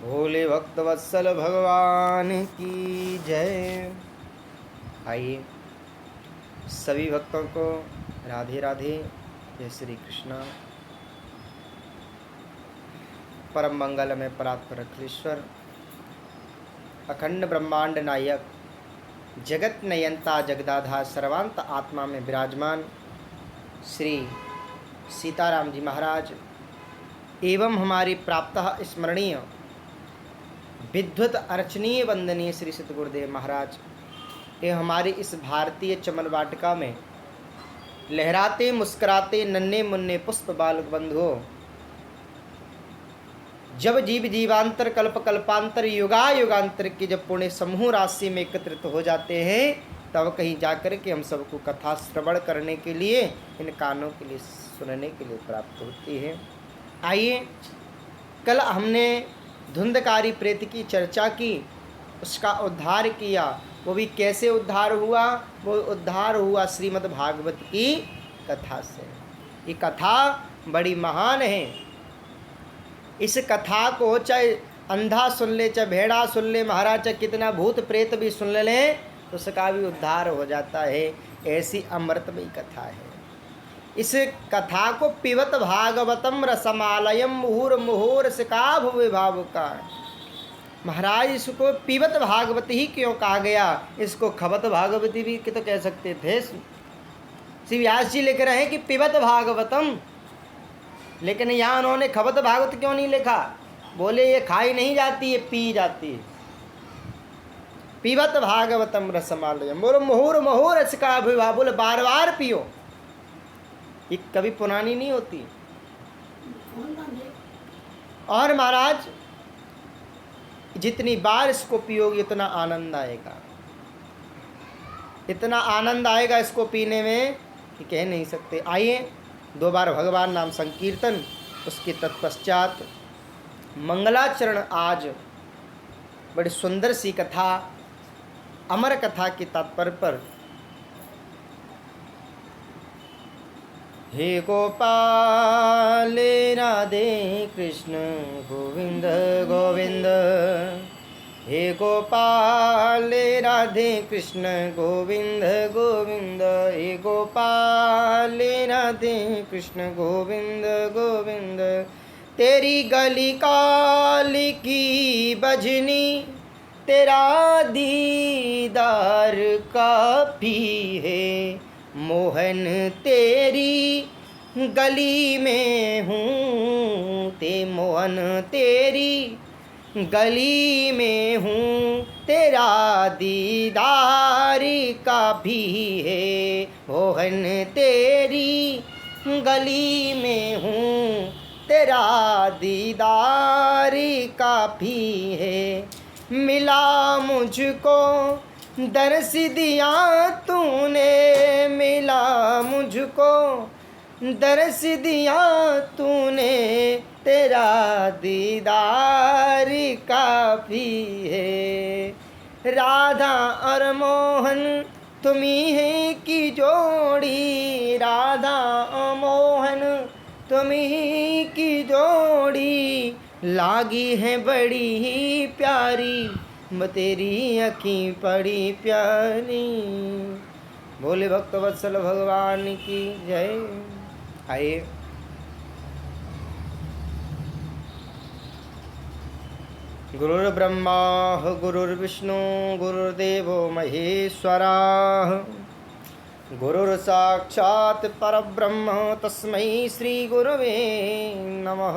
भोले भक्तवत्सल भगवान की जय। आइए सभी भक्तों को राधे राधे, जय श्री कृष्णा। परम मंगल में परात्पर अखिलेश्वर, अखंड ब्रह्मांड नायक, जगत नयंता जगदाधार, सर्वांत आत्मा में विराजमान श्री सीताराम जी महाराज एवं हमारी प्राप्त स्मरणीय विद्वत अर्चनीय वंदनीय श्री सत गुरुदेव महाराज एवं हमारी इस भारतीय चमन वाटिका में लहराते मुस्कुराते नन्हे मुन्ने पुष्प बालक बंधुओं, जब जीव जीवांतर कल्प कल्पांतर युगा युगांतर की जब पुण्य समूह राशि में एकत्रित हो जाते हैं, तब कहीं जाकर के हम सबको कथा श्रवण करने के लिए, इन कानों के लिए सुनने के लिए प्राप्त होती है। आइए, कल हमने धुंधकारी प्रेत की चर्चा की, उसका उद्धार किया। वो भी कैसे उद्धार हुआ? वो उद्धार हुआ श्रीमद् भागवत की कथा से। ये कथा बड़ी महान है। इस कथा को चाहे अंधा सुन ले, चाहे भेड़ा सुन ले महाराज, चाहे कितना भूत प्रेत भी सुन ले तो उसका भी उद्धार हो जाता है। ऐसी अमृतमयी कथा है। इस कथा को पिबत भागवतम रसमालयम मुहुर्मुहुर सिका भुवि भावुका। महाराज इसको पिबत भागवती ही क्यों कहा गया? इसको खबत भागवती भी तो कह सकते थे। श्री व्यास जी लिख रहे हैं कि पिबत भागवतम, लेकिन यहाँ उन्होंने खबत भागवत क्यों नहीं लिखा? बोले ये खाई नहीं जाती, ये पी जाती है। पिबत भागवतम रसमालयम, बोलो मुहुर मुहुर रसिका अभिभा, बोले बार बार पियो, ये कभी पुरानी नहीं होती। और महाराज जितनी बार इसको पियोगे उतना आनंद आएगा, इतना आनंद आएगा इसको पीने में कि कह नहीं सकते। आइए 2 बार भगवान नाम संकीर्तन, उसके तत्पश्चात मंगलाचरण। आज बड़ी सुंदर सी कथा, अमर कथा के तात्पर्य पर। हे गोपाल राधे कृष्ण गोविंद गोविंद, हे गोपाल राधे कृष्ण गोविंद गोविंद, हे गोपाल राधे कृष्ण गोविंद गोविंद। तेरी गली काली की बजनी, तेरा दीदार काफी है। मोहन तेरी गली में हूँ, ते मोहन तेरी गली में हूँ, तेरा दीदार काफी है। मोहन तेरी गली में हूँ, तेरा दीदार काफी है। मिला मुझको दर्श दिया तूने, मिला मुझको दर्श दिया तूने, तेरा दीदार काफी है। राधा और मोहन तुम्ही है की जोड़ी, राधा और मोहन तुम्ही की जोड़ी, लागी है बड़ी ही प्यारी, तेरी अखीं पड़ी प्यारी। भोले भक्त वत्सल भगवान की जय। आइए गुरुर्ब्रह्मा गुरुर्विष्णु गुरुर्देवो महेश्वरा, गुरुर्साक्षात् परब्रह्म तस्मै श्री गुरवे नमः।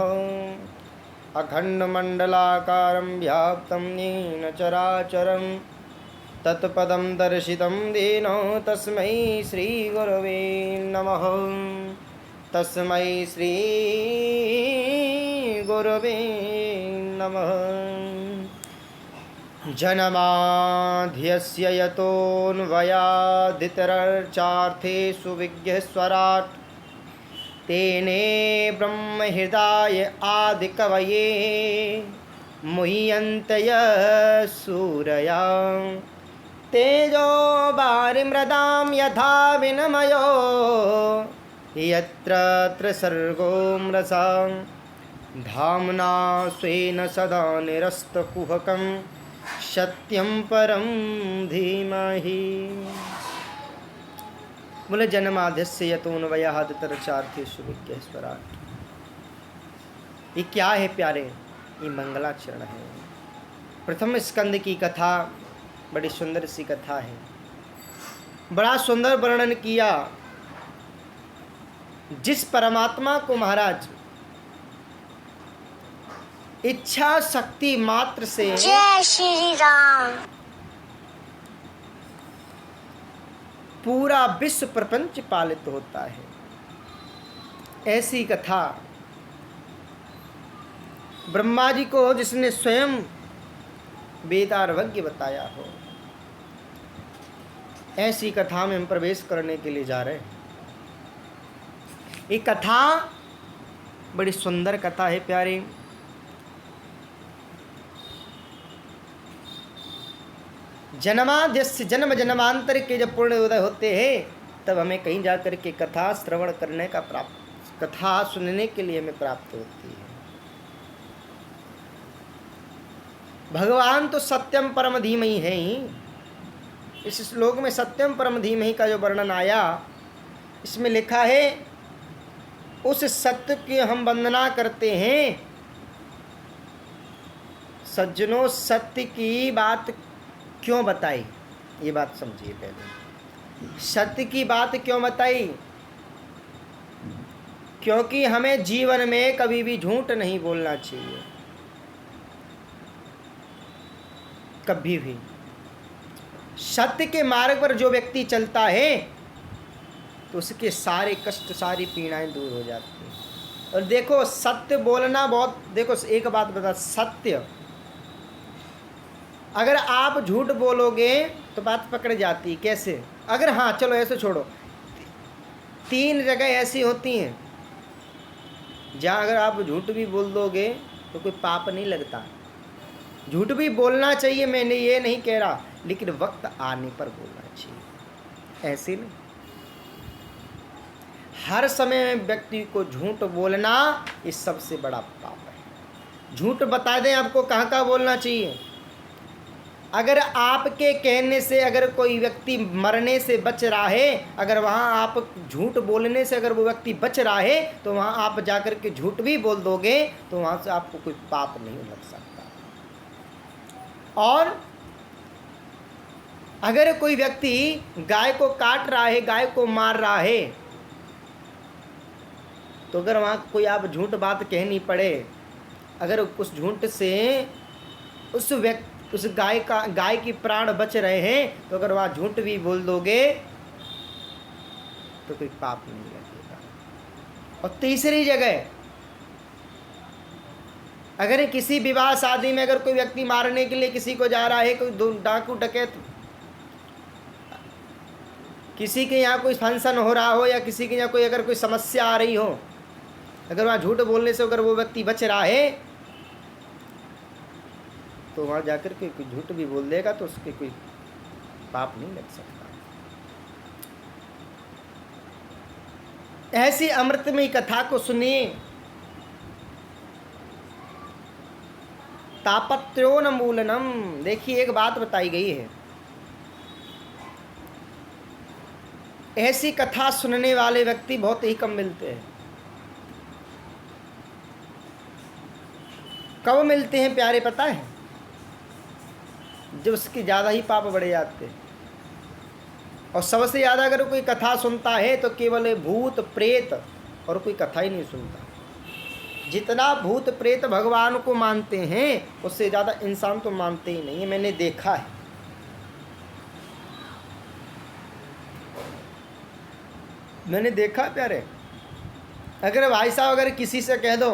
अखण्डमण्डलाकारं व्याप्तं येन चराचरं, तत्पदं दर्शितं येन तस्मै श्रीगुरवे नमः। तस्मै श्रीगुरवे नमः। जन्माद्यस्य यतोऽन्वयादितरर्चार्थेषु विघ्नेश्वराट्, तेने ब्रह्महृदाय आदिकवये मुह्यन्ते यः सूरया। तेजो वारिमृदां यथा विनिमयो, यत्र त्रिसर्गो मृषा। धाम्ना स्वेन सदा निरस्तकुहकं सत्यं परं धीमहि। बोले जन्माद्यस्य यतोऽन्वयादितरचार्थेषु विज्ञस्वराट्। ये क्या है प्यारे? ये मंगलाचरण है। प्रथम स्कंद की कथा बड़ी सुंदर सी कथा है। बड़ा सुंदर वर्णन किया। जिस परमात्मा को महाराज इच्छा शक्ति मात्र से, जय श्री राम, पूरा विश्व प्रपंच पालित होता है, ऐसी कथा ब्रह्मा जी को जिसने स्वयं वेदार्वज्ञ बताया हो, ऐसी कथा में हम प्रवेश करने के लिए जा रहे हैं। ये कथा बड़ी सुंदर कथा है प्यारे। जन्माद्यस्य जन्म जन्मांतर के जब पूर्ण उदय होते हैं तब हमें कहीं जाकर के कथा श्रवण करने का प्राप्त, कथा सुनने के लिए हमें प्राप्त होती है। भगवान तो सत्यम परम धीमहि है ही। इस श्लोक में सत्यम परम धीमहि का जो वर्णन आया, इसमें लिखा है उस सत्य की हम वंदना करते हैं। सज्जनों, सत्य की बात क्यों बताई, ये बात समझिए पहले। सत्य की बात क्यों बताई? क्योंकि हमें जीवन में कभी भी झूठ नहीं बोलना चाहिए, कभी भी। सत्य के मार्ग पर जो व्यक्ति चलता है तो उसके सारे कष्ट, सारी पीड़ाएं दूर हो जाती हैं। और देखो, सत्य बोलना बहुत, देखो एक बात बता, सत्य अगर आप झूठ बोलोगे तो बात पकड़ जाती है। कैसे? अगर, हाँ चलो ऐसे छोड़ो, 3 जगह ऐसी होती हैं जहाँ अगर आप झूठ भी बोल दोगे तो कोई पाप नहीं लगता। झूठ भी बोलना चाहिए, मैंने ये नहीं कह रहा, लेकिन वक्त आने पर बोलना चाहिए, ऐसे नहीं। हर समय में व्यक्ति को झूठ बोलना ये सबसे बड़ा पाप है। झूठ बता दें आपको कहाँ कहाँ बोलना चाहिए। अगर आपके कहने से अगर कोई व्यक्ति मरने से बच रहा है, अगर वहाँ आप झूठ बोलने से अगर वो व्यक्ति बच रहा है, तो वहाँ आप जाकर के झूठ भी बोल दोगे तो वहाँ से आपको कोई पाप नहीं लग सकता। और अगर कोई व्यक्ति गाय को काट रहा है, गाय को मार रहा है, तो अगर वहाँ कोई आप झूठ बात कहनी पड़े, अगर उस झूठ से उस गाय की प्राण बच रहे हैं, तो अगर वहाँ झूठ भी बोल दोगे तो कोई पाप नहीं लगेगा। और तीसरी जगह, अगर किसी विवाह शादी में अगर कोई व्यक्ति मारने के लिए किसी को जा रहा है, कोई डाकू डकैत, किसी के यहाँ कोई फंक्शन हो रहा हो या किसी के यहाँ कोई अगर कोई समस्या आ रही हो, अगर वहाँ झूठ बोलने से अगर वो व्यक्ति बच रहा है, तो वहाँ जाकर के कोई झूठ भी बोल देगा तो उसके कोई पाप नहीं लग सकता। ऐसी अमृतमयी कथा को सुनिए। तापत्रोन्मूलनम, देखिए एक बात बताई गई है, ऐसी कथा सुनने वाले व्यक्ति बहुत ही कम मिलते हैं। कब मिलते हैं प्यारे पता है? जब उसके ज़्यादा ही पाप बढ़ जाते हैं। और सबसे ज़्यादा अगर कोई कथा सुनता है तो केवल भूत प्रेत, और कोई कथा ही नहीं सुनता। जितना भूत प्रेत भगवान को मानते हैं उससे ज़्यादा इंसान तो मानते ही नहीं है, मैंने देखा है। मैंने देखा प्यारे, अगर भाई साहब अगर किसी से कह दो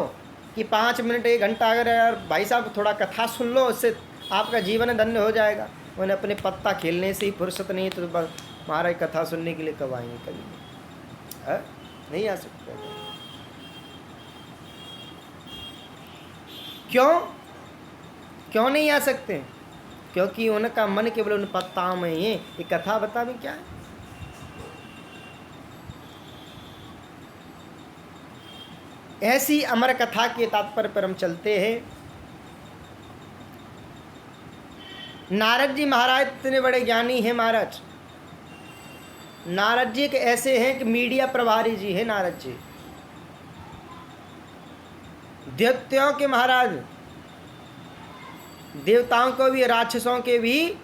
कि 5 मिनट 1 घंटा अगर यार भाई साहब थोड़ा कथा सुन लो, उससे आपका जीवन धन्य हो जाएगा, उन्हें अपने पत्ता खेलने से ही फुर्सत नहीं है, तो महाराज कथा सुनने के लिए कब आएंगे? कभी नहीं आ सकते। क्यों नहीं आ सकते? क्योंकि उनका मन केवल उन पत्ताओं में ही है। ये कथा बता भी क्या है? ऐसी अमर कथा के तात्पर्य पर हम चलते हैं। नारद जी महाराज इतने बड़े ज्ञानी हैं। महाराज नारद जी के ऐसे हैं कि मीडिया प्रभारी जी हैं नारद जी, दैत्यों के महाराज, देवताओं को भी राक्षसों के भी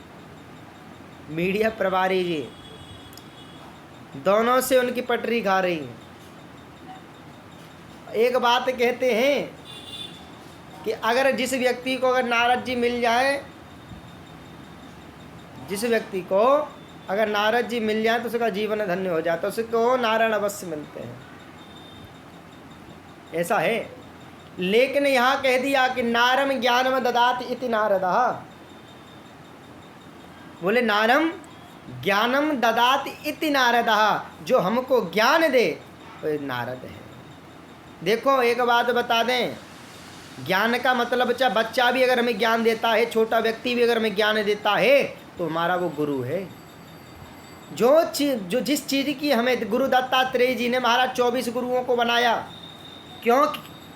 मीडिया प्रभारी जी, दोनों से उनकी पटरी खा रही है। एक बात कहते हैं कि अगर जिस व्यक्ति को अगर नारद जी मिल जाए, जिस व्यक्ति को अगर नारद जी मिल जाए तो उसका जीवन धन्य हो जाता है, उसको नारायण अवश्य मिलते हैं, ऐसा है। लेकिन यहाँ कह दिया कि नारम ज्ञानम ददाति इति नारदः, बोले नारम ज्ञानम ददाति इति नारदः, जो हमको ज्ञान दे वो नारद है। देखो एक बात बता दें, ज्ञान का मतलब चाहे बच्चा भी अगर हमें ज्ञान देता है, छोटा व्यक्ति भी अगर हमें ज्ञान देता है तो हमारा वो गुरु है। जो जिस चीज़ की हमें गुरु दत्तात्रेय जी ने महाराज 24 गुरुओं को बनाया, क्यों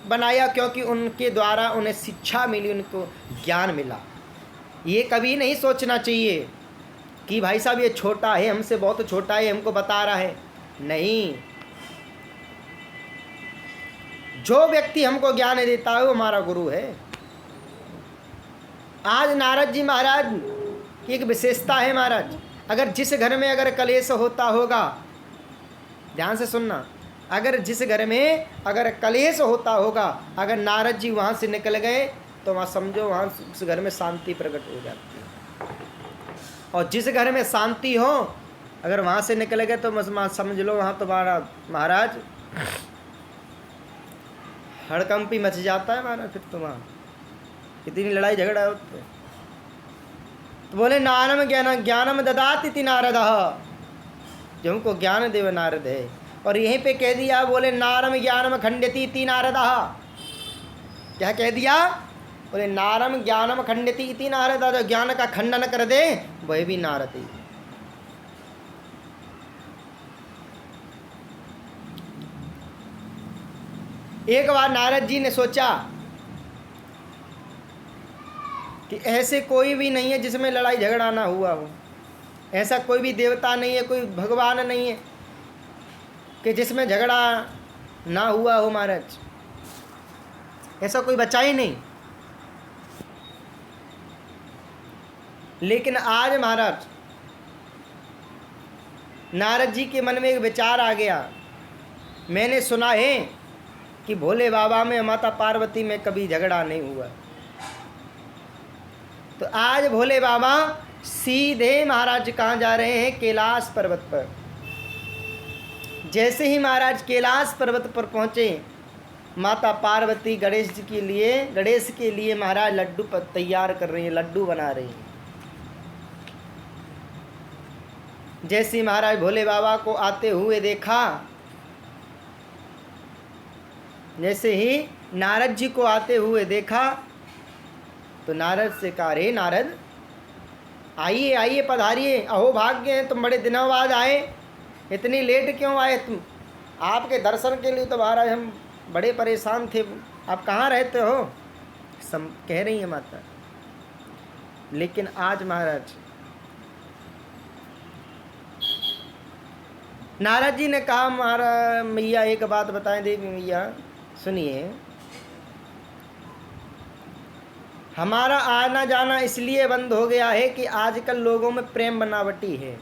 बनाया? क्योंकि उनके द्वारा उन्हें शिक्षा मिली, उनको ज्ञान मिला। ये कभी नहीं सोचना चाहिए कि भाई साहब ये छोटा है, हमसे बहुत छोटा है, हमको बता रहा है। नहीं, जो व्यक्ति हमको ज्ञान देता है वो हमारा गुरु है। आज नारद जी महाराज की एक विशेषता है महाराज, अगर जिस घर में अगर कलेश होता होगा, ध्यान से सुनना, अगर जिस घर में अगर कलेश होता होगा, अगर नारद जी वहाँ से निकल गए तो वहाँ समझो वहाँ उस घर में शांति प्रकट हो जाती है। और जिस घर में शांति हो अगर वहाँ से निकल गए तो समझ लो वहाँ तुम्हारा महाराज हड़कंपी मच जाता है महाराज। फिर तो वहाँ कितनी लड़ाई झगड़ा होता है। तो बोले नारम ज्ञानम ददाति इति नारदः, जो हमको ज्ञान देव नारद है। और यहीं पे कह दिया, बोले नारम ज्ञानम खंडयति इति नारदः। क्या कह दिया? बोले नारम ज्ञानम खंडयति इति नारदः, जो ज्ञान का खंडन कर दे वह भी नारद ही। एक बार नारद जी ने सोचा कि ऐसे कोई भी नहीं है जिसमें लड़ाई झगड़ा ना हुआ हो, ऐसा कोई भी देवता नहीं है, कोई भगवान नहीं है कि जिसमें झगड़ा ना हुआ हो महाराज, ऐसा कोई बचा ही नहीं। लेकिन आज महाराज नारद जी के मन में एक विचार आ गया, मैंने सुना है कि भोले बाबा में माता पार्वती में कभी झगड़ा नहीं हुआ। तो आज भोले बाबा सीधे महाराज कहाँ जा रहे हैं? कैलाश पर्वत पर। जैसे ही महाराज कैलाश पर्वत पर पहुँचे, माता पार्वती गणेश के लिए महाराज लड्डू तैयार कर रही हैं, लड्डू बना रही हैं। जैसे ही महाराज भोले बाबा को आते हुए देखा, जैसे ही नारद जी को आते हुए देखा तो नारद से कहा, रे नारद आइए आइए पधारिए, अहो भाग्य हैं तुम, बड़े दिनों बाद आए, इतनी लेट क्यों आए तुम? आपके दर्शन के लिए तो महाराज हम बड़े परेशान थे, आप कहाँ रहते हो? कह रही है माता। लेकिन आज महाराज नारद जी ने कहा, महाराज मैया एक बात बताएं, देवी मैया सुनिए, हमारा आना जाना इसलिए बंद हो गया है कि आजकल लोगों में प्रेम बनावटी है,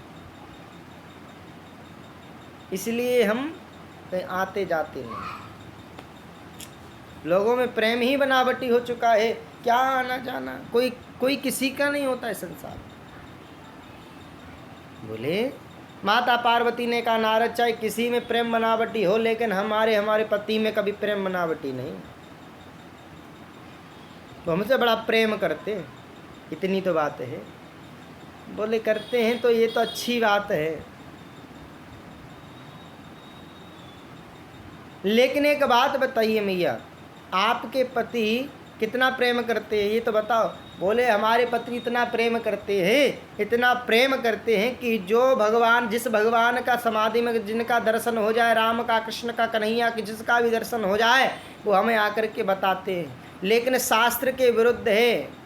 इसलिए हम कहीं आते जाते नहीं। लोगों में प्रेम ही बनावटी हो चुका है, क्या आना जाना, कोई किसी का नहीं होता है संसार। बोले माता पार्वती ने कहा, नारद चाहे किसी में प्रेम बनावटी हो, लेकिन हमारे पति में कभी प्रेम बनावटी नहीं, तो हमसे बड़ा प्रेम करते, इतनी तो बात है। बोले करते हैं तो ये तो अच्छी बात है, लेकिन एक बात बताइए मैया, आपके पति कितना प्रेम करते हैं ये तो बताओ। बोले हमारे पति इतना प्रेम करते हैं, इतना प्रेम करते हैं कि जो भगवान, जिस भगवान का समाधि में जिनका दर्शन हो जाए, राम का, कृष्ण का, कन्हैया की जिसका भी दर्शन हो जाए, वो हमें आकर के बताते हैं। लेकिन शास्त्र के विरुद्ध है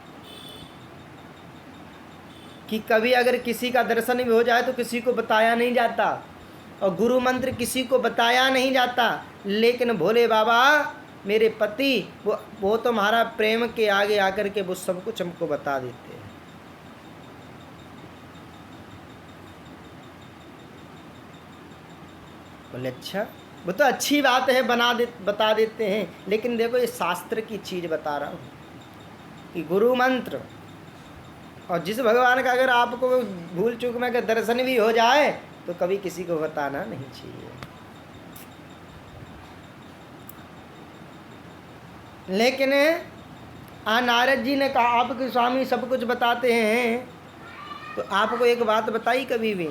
कि कभी अगर किसी का दर्शन भी हो जाए तो किसी को बताया नहीं जाता, और गुरु मंत्र किसी को बताया नहीं जाता। लेकिन भोले बाबा मेरे पति वो तुम्हारा प्रेम के आगे आकर के वो सब कुछ हमको बता देते हैं। बोले अच्छा, वो तो अच्छी बात है, बता देते हैं, लेकिन देखो ये शास्त्र की चीज़ बता रहा हूँ कि गुरु मंत्र और जिस भगवान का अगर आपको भूल चूक में अगर दर्शन भी हो जाए तो कभी किसी को बताना नहीं चाहिए। लेकिन नारद जी ने कहा आपके स्वामी सब कुछ बताते हैं, तो आपको एक बात बताई कभी भी?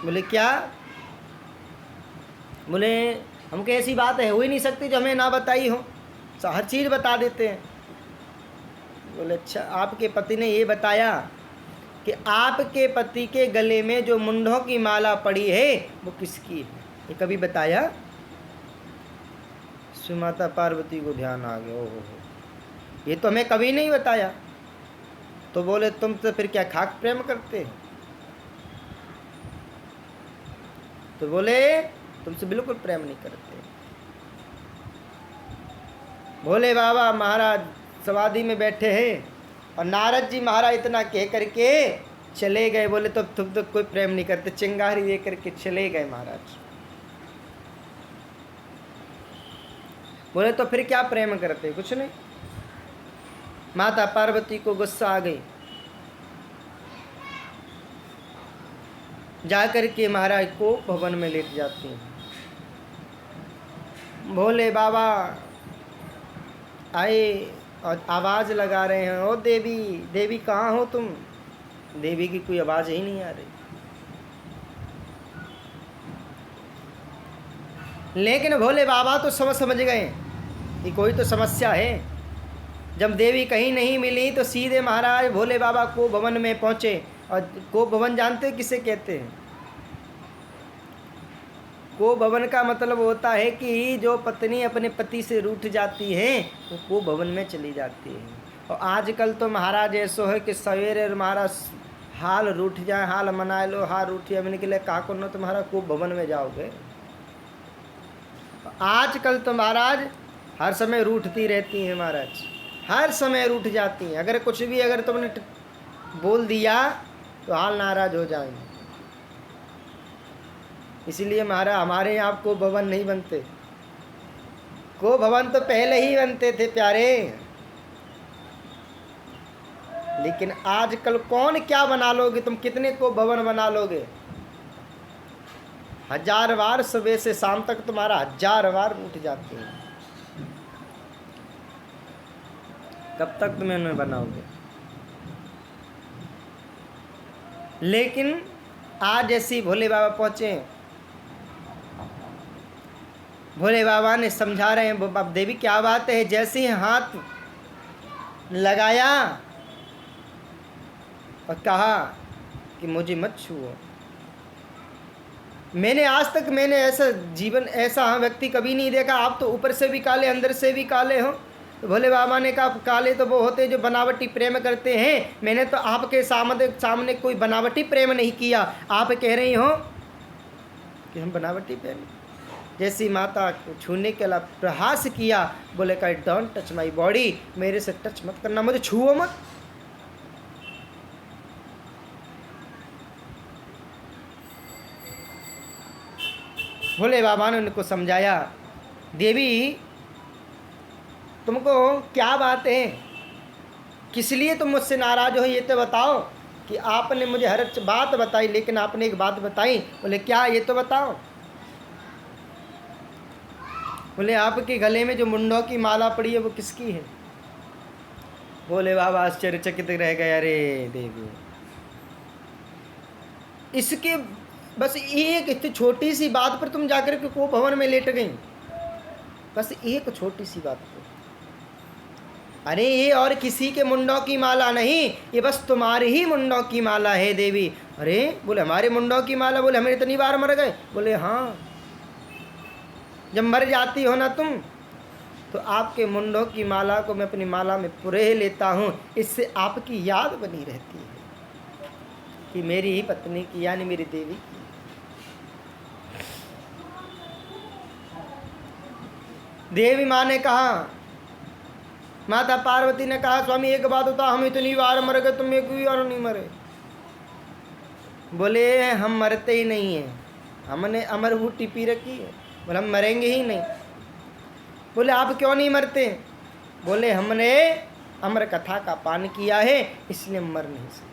बोले क्या? बोले हमको ऐसी बात है हो ही नहीं सकती जो हमें ना बताई हो, तो हर चीज़ बता देते हैं। बोले अच्छा, आपके पति ने ये बताया कि आपके पति के गले में जो मुंडों की माला पड़ी है वो किसकी है, ये कभी बताया? श्री माता पार्वती को ध्यान आ गया, ओहो ये तो हमें कभी नहीं बताया। तो बोले तुम तो फिर क्या खाक प्रेम करते हैं? तो बोले तुमसे बिल्कुल प्रेम नहीं करते। भोले बाबा महाराज समाधि में बैठे हैं और नारद जी महाराज इतना कह करके चले गए। बोले तो तुम तो कोई प्रेम नहीं करते, चिंगारी दे करके चले गए महाराज। बोले तो फिर क्या प्रेम करते? कुछ नहीं। माता पार्वती को गुस्सा आ गई, जाकर के महाराज को भवन में लेट जाती हैं। भोले बाबा आए और आवाज़ लगा रहे हैं, ओ देवी, देवी कहाँ हो तुम? देवी की कोई आवाज़ ही नहीं आ रही। लेकिन भोले बाबा तो समझ गए कि कोई तो समस्या है। जब देवी कहीं नहीं मिली तो सीधे महाराज भोले बाबा को भवन में पहुँचे। और को भवन जानते किसे कहते हैं? को भवन का मतलब होता है कि जो पत्नी अपने पति से रूठ जाती है वो को भवन में चली जाती है। और आजकल तो महाराज ऐसा है कि सवेरे महाराज हाल रूठ जाए, हाल मना लो, हाल रूठ जाए के लिए का को न तुम्हारा को भवन में जाओगे। आजकल तो महाराज हर समय रूठती रहती हैं, महाराज हर समय रूठ जाती हैं। अगर कुछ भी अगर तुमने बोल दिया तो हाल नाराज हो जाएंगे। इसीलिए महाराज हमारे यहाँ को भवन नहीं बनते, को भवन तो पहले ही बनते थे प्यारे। लेकिन आजकल कौन क्या बना लोगे तुम? कितने को भवन बना लोगे? 1000 बार सुबह से शाम तक तुम्हारा 1000 बार उठ जाते हैं। कब तक तुम इन्हें बनाओगे? लेकिन आज जैसी भोले बाबा पहुंचे, भोले बाबा ने समझा रहे हैं, बाप देवी क्या बात है? जैसे ही हाथ लगाया और कहा कि मुझे मत छुओ। मैंने आज तक ऐसा जीवन, ऐसा व्यक्ति कभी नहीं देखा। आप तो ऊपर से भी काले, अंदर से भी काले हो। तो भोले बाबा ने कहा काले तो वो होते जो बनावटी प्रेम करते हैं। मैंने तो आपके सामने कोई बनावटी प्रेम नहीं किया। आप कह रही हो कि हम बनावटी प्रेम? जैसी माता को छूने के अलावा प्रहास किया, बोले का डोंट टच माई बॉडी, मेरे से टच मत करना, मुझे छुओ मत। भोले बाबा ने उनको समझाया, देवी तुमको क्या बात है, किस लिए तुम मुझसे नाराज हो? ये तो बताओ कि आपने मुझे हर बात बताई, लेकिन आपने एक बात बताई। बोले क्या? ये तो बताओ। बोले आपके गले में जो मुंडों की माला पड़ी है वो किसकी है? बोले बाबा आश्चर्यचकित रह गए, अरे देवी इसके बस एक इतनी छोटी सी बात पर तुम जाकर के को भवन में लेट गई, बस एक छोटी सी बात पर। अरे ये और किसी के मुंडों की माला नहीं, ये बस तुम्हारे ही मुंडों की माला है देवी। अरे बोले हमारे मुंडों की माला? बोले हमें इतनी बार मर गए? बोले हाँ, जब मर जाती हो ना तुम तो आपके मुंडों की माला को मैं अपनी माला में पुरे लेता हूँ, इससे आपकी याद बनी रहती है कि मेरी ही पत्नी की यानी मेरी देवी की। देवी माँ ने कहा, माता पार्वती ने कहा, स्वामी एक बात होता, हम इतनी बार मर गए, तुम एक भी बार नहीं मरे। बोले हम मरते ही नहीं हैं, हमने अमर बूटी पी रखी है। बोले हम मरेंगे ही नहीं। बोले आप क्यों नहीं मरते? बोले हमने अमर कथा का पान किया है, इसलिए मर नहीं सकते।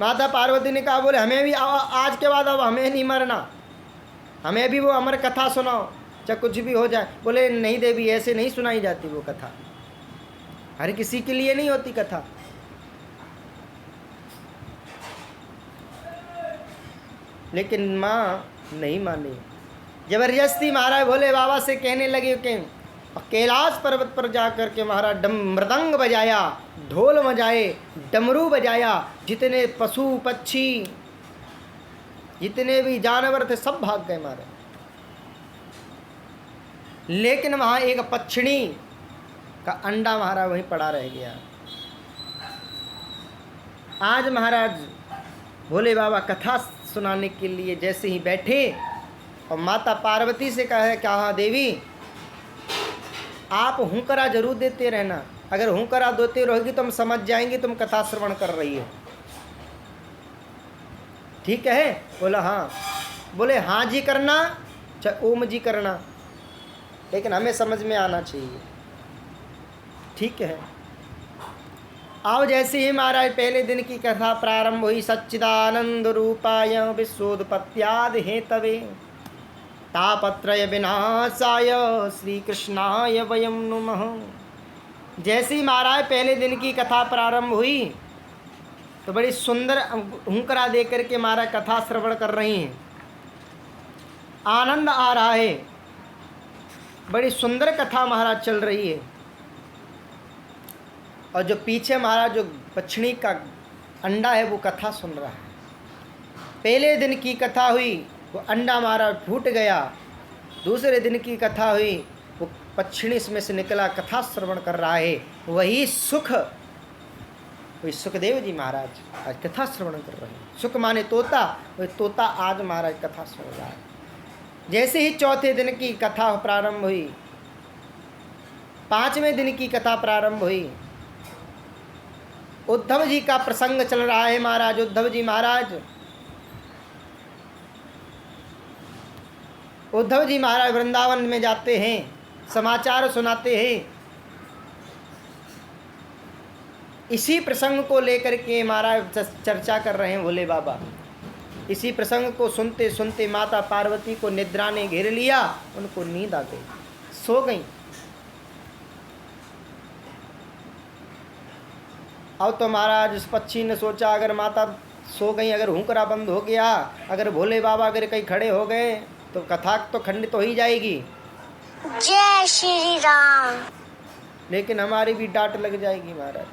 माता पार्वती ने कहा, बोले हमें भी आज के बाद अब हमें नहीं मरना, हमें भी वो अमर कथा सुनाओ, चाहे कुछ भी हो जाए। बोले नहीं देवी, ऐसे नहीं सुनाई जाती वो कथा, हर किसी के लिए नहीं होती कथा। लेकिन माँ नहीं मानी, जबरदस्ती महाराज भोले बाबा से कहने लगे कि कैलाश पर्वत पर जाकर के महाराज मृदंग बजाया, ढोल बजाए, डमरू बजाया, जितने पशु पक्षी जितने भी जानवर थे सब भाग गए महाराज। लेकिन वहाँ एक पक्षिणी का अंडा महाराज वहीं पड़ा रह गया। आज महाराज भोले बाबा कथा सुनाने के लिए जैसे ही बैठे और माता पार्वती से कहा देवी आप हुंकरा जरूर देते रहना, अगर हुंकरा देते रहोगी तो हम समझ जाएंगे तुम कथा श्रवण कर रही हो, ठीक है? बोला हाँ। बोले हाँ जी करना चाहे ओम जी करना, लेकिन हमें समझ में आना चाहिए, ठीक है? आओ जैसे ही महाराज पहले दिन की कथा प्रारंभ हुई, सच्चिदानंद रूपाय विश्वोत्पत्त्यादि हेतवे तापत्रय विनाशाय श्री कृष्णाय वयम नुमः। जैसे ही महाराज पहले दिन की कथा प्रारंभ हुई तो बड़ी सुंदर हुंकरा दे करके महाराज कथा श्रवण कर रही हैं, आनंद आ रहा है, बड़ी सुंदर कथा महाराज चल रही है। और जो पीछे महाराज जो पक्षिणी का अंडा है वो कथा सुन रहा है। पहले दिन की कथा हुई, वो अंडा महाराज फूट गया। दूसरे दिन की कथा हुई, वो पक्षिणी इसमें से निकला, कथा श्रवण कर रहा है। वही सुखदेव जी महाराज आज कथा श्रवण कर रहे हैं। सुख माने तोता, वही तोता आज महाराज कथा सुन रहा है। जैसे ही चौथे दिन की कथा प्रारंभ हुई, पांचवें दिन की कथा प्रारंभ हुई, उद्धव जी का प्रसंग चल रहा है महाराज। उद्धव जी महाराज वृंदावन में जाते हैं, समाचार सुनाते हैं। इसी प्रसंग को लेकर के महाराज चर्चा कर रहे हैं भोले बाबा। इसी प्रसंग को सुनते सुनते माता पार्वती को निद्रा ने घेर लिया, उनको नींद आ गई, सो गई। अब तो महाराज उस पक्षी ने सोचा अगर माता सो गई, अगर हुंकरा बंद हो गया, अगर भोले बाबा अगर कहीं खड़े हो गए तो कथा तो खंडित हो ही जाएगी। जय श्री राम। लेकिन हमारी भी डांट लग जाएगी महाराज।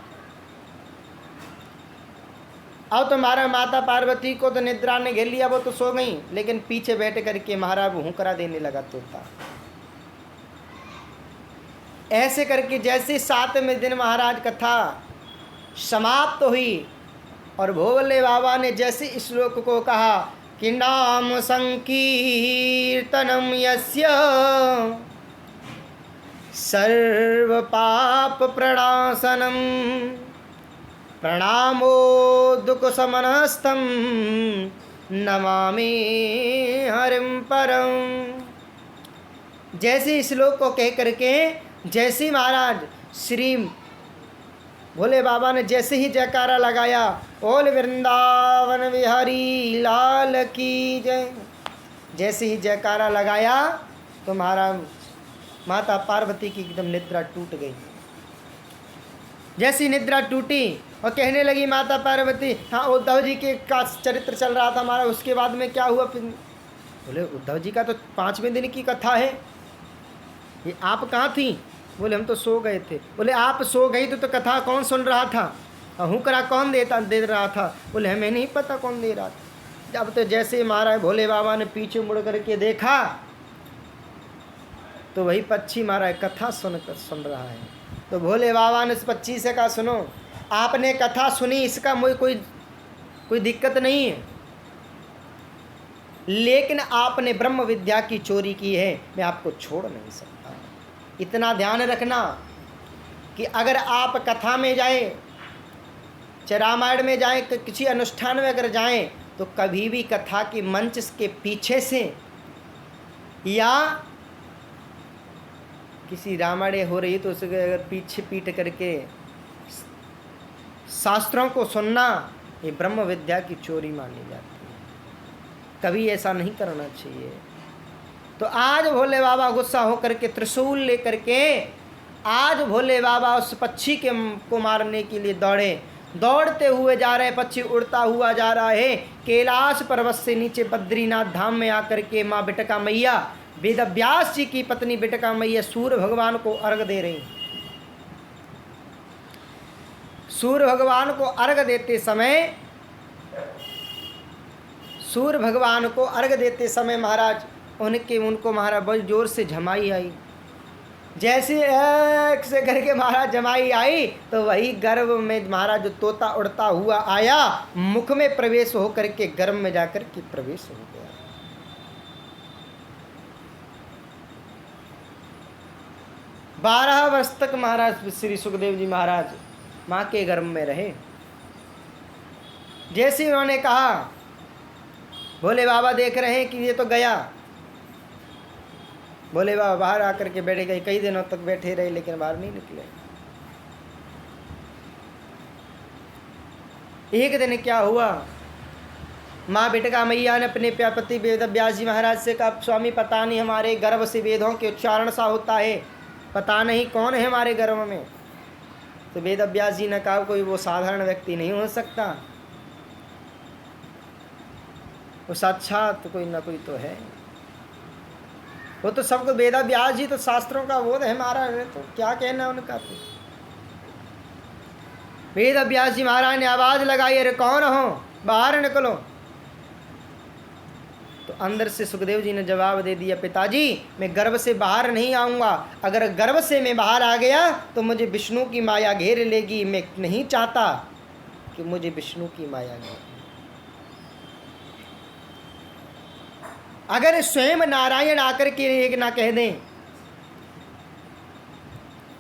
अब तो महाराज माता पार्वती को तो निद्रा ने घेर लिया, वो तो सो गई, लेकिन पीछे बैठ करके महाराज हुंकरा देने लगा तोता। ऐसे करके जैसे 7वें दिन महाराज कथा समाप्त हुई और भोले बाबा ने जैसे इस श्लोक को कहा कि नाम संकीर्तनम यस्य सर्व पाप प्रणाशनम प्रणामो दुख समनस्तम नमामि हरिम परम। जैसे इस श्लोक को कह करके जैसे महाराज श्री भोले बाबा ने जैसे ही जयकारा लगाया, बोल वृंदावन बिहारी लाल की जय, जैसे ही जयकारा लगाया तो महाराज माता पार्वती की एकदम निद्रा टूट गई। जैसी निद्रा टूटी और कहने लगी माता पार्वती, हाँ उद्धव जी के का चरित्र चल रहा था हमारा, उसके बाद में क्या हुआ फिर? बोले उद्धव जी का तो 5वें दिन की कथा है, ये आप कहाँ थी? बोले हम तो सो गए थे। बोले आप सो गई तो कथा कौन सुन रहा था, हुकरा कौन दे रहा था? बोले हमें नहीं पता कौन दे रहा था। जब तो जैसे महाराज भोले बाबा ने पीछे मुड़ करके देखा तो वही पक्षी महाराज कथा सुन रहा है। तो भोले बाबा ने उस पक्षी से कहा सुनो, आपने कथा सुनी, इसका मुझे कोई दिक्कत नहीं है, लेकिन आपने ब्रह्म विद्या की चोरी की है, मैं आपको छोड़ नहीं सकता। इतना ध्यान रखना कि अगर आप कथा में जाएं, चाहे रामायण में जाएं, किसी अनुष्ठान में अगर जाएं, तो कभी भी कथा के मंच के पीछे से या किसी रामायण हो रही तो उसके अगर पीछे पीट करके शास्त्रों को सुनना, ये ब्रह्म विद्या की चोरी मानी जाती है। कभी ऐसा नहीं करना चाहिए। तो आज भोले बाबा गुस्सा होकर के त्रिशूल लेकर के आज भोले बाबा उस पक्षी को मारने के लिए दौड़ते हुए जा रहे। पक्षी उड़ता हुआ जा रहा है। कैलाश पर्वत से नीचे बद्रीनाथ धाम में आकर के माँ बिटका मैया, वेदव्यास जी की पत्नी बिटका मैया सूर्य भगवान को अर्घ दे रही। सूर्य भगवान को अर्घ देते समय महाराज उनको महाराज बड़ी जोर से झमाई आई। जैसे एक से करके महाराज जमाई आई तो वही गर्भ में महाराज जो तोता उड़ता हुआ आया, मुख में प्रवेश हो करके गर्भ में जाकर के प्रवेश हो गया। 12 वर्ष तक महाराज श्री सुखदेव जी महाराज माँ के गर्भ में रहे। जैसे उन्होंने कहा, भोले बाबा देख रहे हैं कि ये तो गया। भोले बाबा बाहर आकर के बैठे गए। कई दिनों तक बैठे रहे लेकिन बाहर नहीं निकले। एक दिन क्या हुआ, माँ बिटका मैया ने अपने पति वेदव्यास जी महाराज से कहा, स्वामी पता नहीं हमारे गर्भ से वेदों के उच्चारण सा होता है, पता नहीं कौन है हमारे गर्भ में। तो वेदव्यास जी ने कहा कोई वो साधारण व्यक्ति नहीं हो सकता, वो साक्षात कोई ना कोई तो है। वो तो सबको वेदव्यास जी तो शास्त्रों का बोध है महाराज, तो क्या कहना उनका। तो वेदव्यास जी महाराज ने आवाज लगाई, अरे कौन हो, बाहर निकलो। तो अंदर से सुखदेव जी ने जवाब दे दिया, पिताजी मैं गर्भ से बाहर नहीं आऊँगा। अगर गर्भ से मैं बाहर आ गया तो मुझे विष्णु की माया घेर लेगी। मैं नहीं चाहता कि मुझे विष्णु की माया घेर। अगर स्वयं नारायण आकर के एक ना कह दें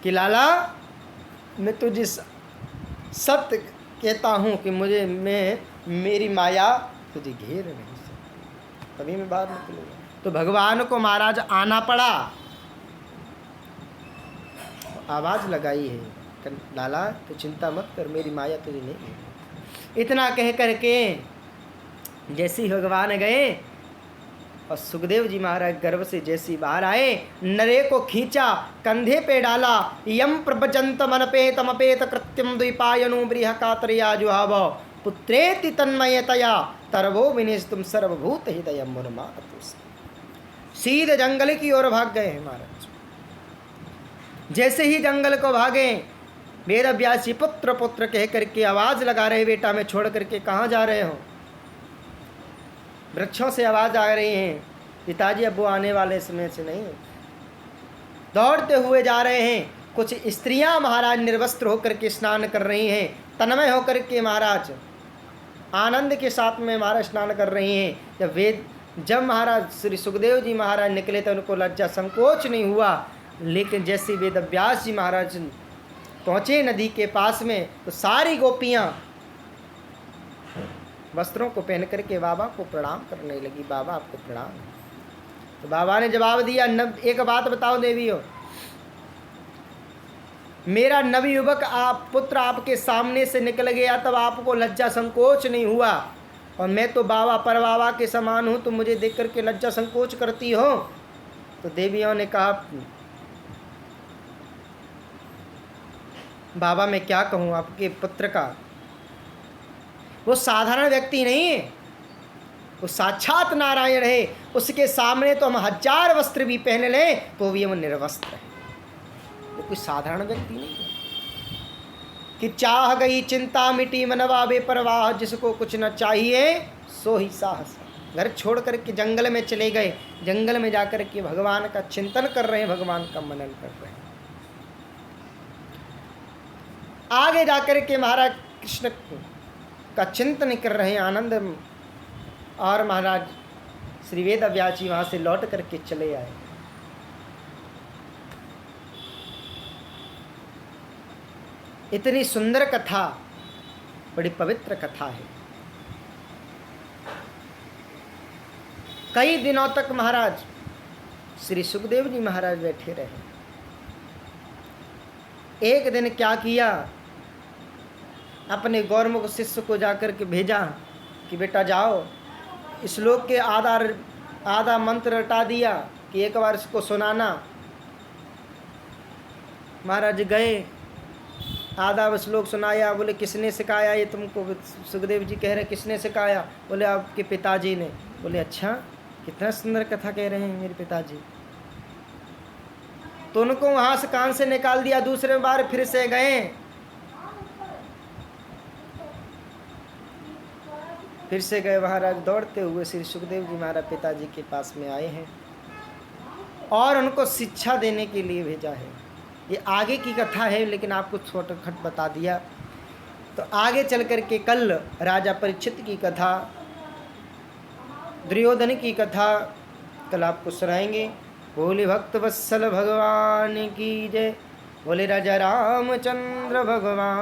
कि लाला मैं तुझे सत्य कहता हूँ कि मेरी माया तुझे घेर नहीं सकती, तभी मैं बाहर निकलूँगा। तो भगवान को महाराज आना पड़ा, आवाज़ लगाई है, लाला तो चिंता मत कर, मेरी माया तुझे नहीं घेर। इतना कह करके जैसे ही भगवान गए और सुखदेव जी महाराज गर्भ से जैसी बाहर आए, नरे को खींचा, कंधे पे डाला, यम प्रभजंत मनपेतमपेत कृत्यम द्विपायनु बृह कातरया जुहाव पुत्रेति तन्मयतया तरवो विनेस्तुम सर्वभूत हृदय मुन्मातुस। सीधे जंगल की ओर भाग गए हैं महाराज। जैसे ही जंगल को भागे, वेदव्यास जी पुत्र पुत्र कह करके आवाज लगा रहे, बेटा मैं छोड़ करके कहाँ जा रहे हो। वृक्षों से आवाज़ आ रही हैं, पिताजी अब वो आने वाले समय से नहीं। दौड़ते हुए जा रहे हैं। कुछ स्त्रियां महाराज निर्वस्त्र होकर के स्नान कर रही हैं, तन्मय होकर के महाराज आनंद के साथ में महाराज स्नान कर रही हैं। जब महाराज श्री सुखदेव जी महाराज निकले तो उनको लज्जा संकोच नहीं हुआ, लेकिन जैसे वेदव्यास जी महाराज पहुँचे नदी के पास में तो सारी गोपियाँ वस्त्रों को पहन करके बाबा को प्रणाम करने लगी। बाबा आपको प्रणाम। तो बाबा ने जवाब दिया, एक बात बताओ देवी हो, मेरा नवयुवक पुत्र आपके सामने से निकल गया तब आपको लज्जा संकोच नहीं हुआ, और मैं तो बाबा पर बाबा के समान हूँ, तो मुझे देख करके लज्जा संकोच करती हो। तो देवियों ने कहा, बाबा मैं क्या कहूँ आपके पुत्र का, वो साधारण व्यक्ति नहीं है, वो साक्षात नारायण है। उसके सामने तो हम 1000 वस्त्र भी पहन लें तो भी हम निर्वस्त्र है। वो कोई साधारण व्यक्ति नहीं है कि चाह गई चिंता मिटी मनवा बेपरवाह, जिसको कुछ न चाहिए सो ही साहस। घर छोड़ कर के जंगल में चले गए, जंगल में जाकर के भगवान का चिंतन कर रहे हैं, भगवान का मनन कर रहे हैं। आगे जाकर के महाराज कृष्ण का चिंतन कर रहे हैं आनंद, और महाराज श्री वेद व्यास जी वहां से लौट करके चले आए। इतनी सुंदर कथा, बड़ी पवित्र कथा है। कई दिनों तक महाराज श्री सुखदेव जी महाराज बैठे रहे। एक दिन क्या किया, अपने गौरमुख शिष्य को जाकर के भेजा कि बेटा जाओ, श्लोक के आधा मंत्र रटा दिया कि एक बार इसको सुनाना। महाराज गए, आधा श्लोक सुनाया। बोले किसने सिखाया ये तुमको? सुखदेव जी कह रहे किसने सिखाया? बोले आपके पिताजी ने। बोले अच्छा, कितना सुंदर कथा कह रहे हैं मेरे पिताजी। तो उनको वहां से कान से निकाल दिया। दूसरे बार फिर से गए, महाराज दौड़ते हुए श्री सुखदेव जी महाराज पिताजी के पास में आए हैं और उनको शिक्षा देने के लिए भेजा है। ये आगे की कथा है, लेकिन आपको छोटा खट बता दिया। तो आगे चल कर के कल राजा परीक्षित की कथा, दुर्योधन की कथा कल आपको सुनाएंगे। बोले भक्त वत्सल भगवान की जय, बोले राजा रामचंद्र भगवान।